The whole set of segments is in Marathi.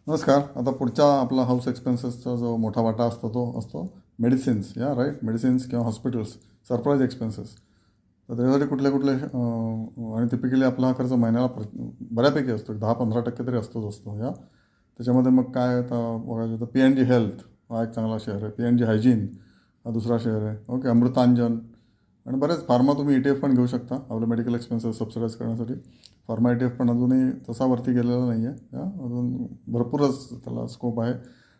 नमस्कार. आता पुढचा आपला हाऊस एक्सपेन्सेसचा जो मोठा वाटा असतो तो असतो मेडिसिन्स, राईट, मेडिसिन्स किंवा हॉस्पिटल्स, सरप्राईज एक्सपेन्सेस. तर त्याच्यासाठी कुठले कुठले आणि टिपिकली आपला हा खर्च महिन्याला बऱ्यापैकी असतो, 10-15% तरी असतो. त्याच्यामध्ये मग काय आता बघायचं तर P&G हेल्थ हा एक चांगला शेअर आहे, P&G हायजीन हा दुसरा शेअर आहे, ओके, अमृतांजन आणि बरेच फार्मा. तुम्ही ETF पण घेऊ शकता आपले मेडिकल एक्सपेन्सेस सबसिडाईज करण्यासाठी. फार्मा ETF पण अजूनही तसा वरती गेलेला नाही आहे, अजून भरपूरच त्याला स्कोप आहे.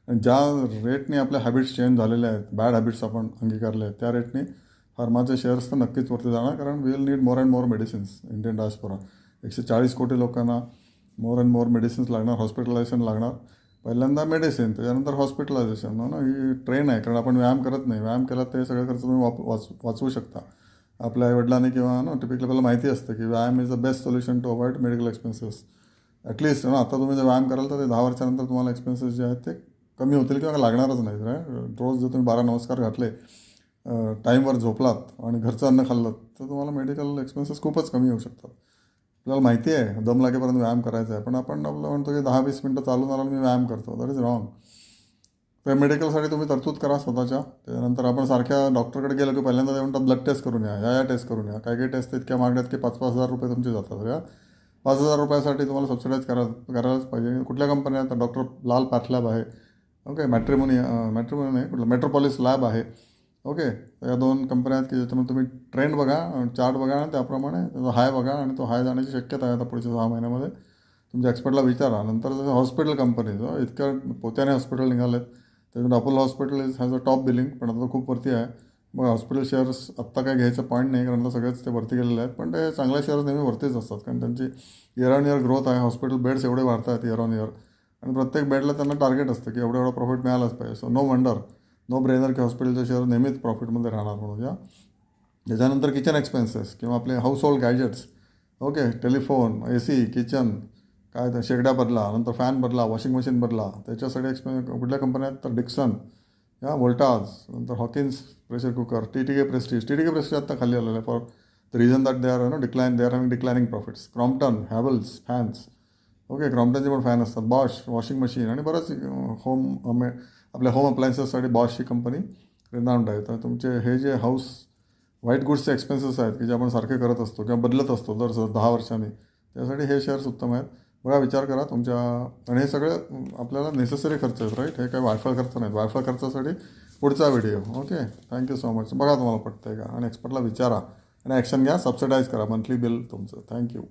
आणि ज्या रेटने आपल्या हॅबिट्स चेंज झालेल्या आहेत, बॅड हॅबिट्स आपण अंगीकारले आहेत, त्या रेटने फार्माचे शेअर्स तर नक्कीच वरती जाणार, कारण we will need more and more medicines. Indian diaspora 140 कोटी लोकांना मोर अँड मोर मेडिसिन्स लागणार, हॉस्पिटलायझेशन लागणार. पहिल्यांदा मेडिसिन, त्याच्यानंतर हॉस्पिटलायझेशन. ही ट्रेन आहे, कारण आपण व्यायाम करत नाही. व्यायाम केला ते सगळं खर्च तुम्ही वाचवू शकता. आपल्या आईवडिलांनी किंवा टिपिकली आपल्याला माहिती असतं की व्यायाम is the best solution to avoid medical expenses. At least आता तुम्ही जर व्यायाम कराल तर ते 10 वर्षानंतर तुम्हाला एक्सपेन्सेस जे आहेत ते कमी होतील किंवा लागणारच नाहीत. रोज जर तुम्ही 12 नमस्कार घातले, टाईमवर झोपलात आणि घरचं अन्न खाल्लं तर तुम्हाला मेडिकल एक्सपेन्सेस खूपच कमी होऊ शकतात. आपल्याला माहिती आहे दम लागेपर्यंत व्यायाम करायचा आहे, पण आपण आपलं म्हणतो की 10-20 मिनटं चालून आला मी व्यायाम करतो. That is wrong. तर मेडिकलसाठी तुम्ही तरतूद करा स्वतःच्या. त्याच्यानंतर आपण सारख्या डॉक्टरकडे गेलो की पहिल्यांदा ते म्हणतात ब्लड टेस्ट करून या टेस्ट करून या. काही टेस्ट इतक्या मागण्यात की 5-5 हजार रुपये तुमचे जातात. 5 हजार रुपयासाठी तुम्हाला सबसिडाईज करायलाच पाहिजे. कुठल्या कंपन्या आहेत? डॉक्टर लाल पॅथलॅब आहे, ओके, मॅट्रिमोनी नाही, कुठलं मेट्रोपॉलिस लॅब आहे, ओके. या 2 कंपन्या आहेत की ज्याच्यामध्ये तुम्ही ट्रेंड बघा, चार्ट बघा आणि त्याप्रमाणे त्याचा हाय बघा, आणि तो हाय जाण्याची शक्यता आहे आता पुढच्या 6 महिन्यामध्ये. तुमच्या एक्सपर्टला विचारा. नंतर हॉस्पिटल कंपनीज इतक्या पोत्याने हॉस्पिटल निघालेत. त्याच्यामध्ये Apollo hospital has a top billing, पण आता खूप वरती आहे. मग हॉस्पिटल शेअर्स आत्ता काय घ्यायचं पॉईंट नाही, कारण आता सगळेच ते वरती गेलेले आहेत. पण ते चांगले शेअर्स नेहमी वरतीच असतात, कारण त्यांची इयर ऑन इयर ग्रोथ आहे. हॉस्पिटल बेड्स एवढे वाढत आहेत इयर ऑन इयर, आणि प्रत्येक बेडला त्यांना टार्गेट असतं की एवढं प्रॉफिट मिळालंच पाहिजे. So no wonder, no brainer की हॉस्पिटलचे शेअर नेहमीच प्रॉफिटमध्ये राहणार म्हणून. त्याच्यानंतर किचन एक्सपेन्सेस किंवा आपले house hold gadgets, okay, telephone, AC, kitchen, काय तर शेगड्या बदला, नंतर फॅन बदला, वॉशिंग मशीन बदला. त्याच्यासाठी कुठल्या कंपन्या आहेत तर डिक्सन, वोल्टाज, नंतर Hawkins pressure cooker, TTK Prestige आत्ता खाली आलेलं आहे for the reason that they are declining profits. Crompton, Havells fans, okay, क्रॉम्प्टनचे पण फॅन असतात. बॉश वॉशिंग मशीन, आणि बरंच आपल्या होम अप्लायन्सेससाठी बॉश ही कंपनी रिनाउंड आहे. तर तुमचे हे जे हाऊस व्हाईट गुड्सचे एक्सपेन्सेस आहेत की जे आपण सारखे करत असतो किंवा बदलत असतो दर 10 वर्षांनी, त्यासाठी हे शेअर्स उत्तम आहेत. बघा, विचार करा तुमच्या. आणि हे सगळं आपल्याला नेसेसरी खर्च आहेत, राईट. हे काही वायफळ खर्च नाहीत. वायफळ खर्चासाठी पुढचा video, okay. Thank you so much. बघा तुम्हाला पटतं आहे का, आणि एक्सपर्टला विचारा आणि ॲक्शन घ्या. सबसिडाईज करा मंथली बिल तुमचं. थँक्यू.